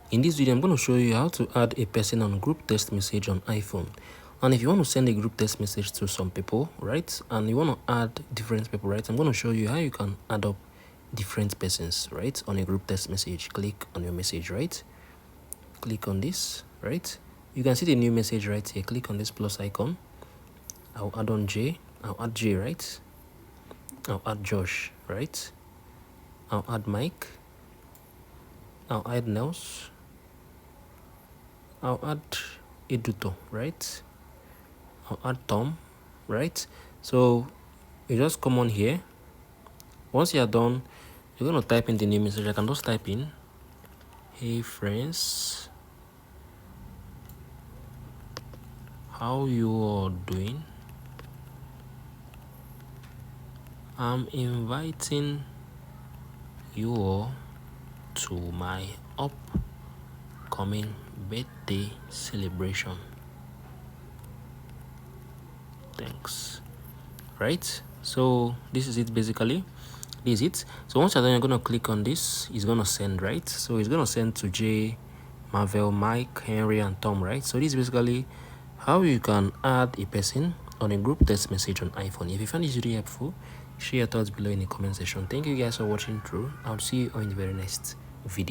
In this video, I'm going to show you how to add a person on group text message on iPhone. And if you want to send a group text message to some people, right, and you want to add different people, right, I'm going to show you how you can add up different persons, right, on a group text message. Click on your message, right, click on this, right, you can see the new message right here. Click on this plus icon. I'll add on J, I'll add J, right, I'll add Josh, right, I'll add Mike, I'll add Nels, I'll add Eduto, right, I'll add Tom, right. So you just come on here. Once you are done, you're going to type in the new message. I can just type in, hey friends, how you all doing? I'm inviting you all to my upcoming birthday celebration. Thanks. Right, so this is it. Basically this is it. So once you're done, you're going to click on this. It's going to send, right? So it's going to send to Jay, Marvel, Mike, Henry, and Tom, right? So this is basically how you can add a person on a group text message on iPhone. If you find this video helpful, share your thoughts below in the comment section. Thank you guys for watching through. I'll see you on the very next video.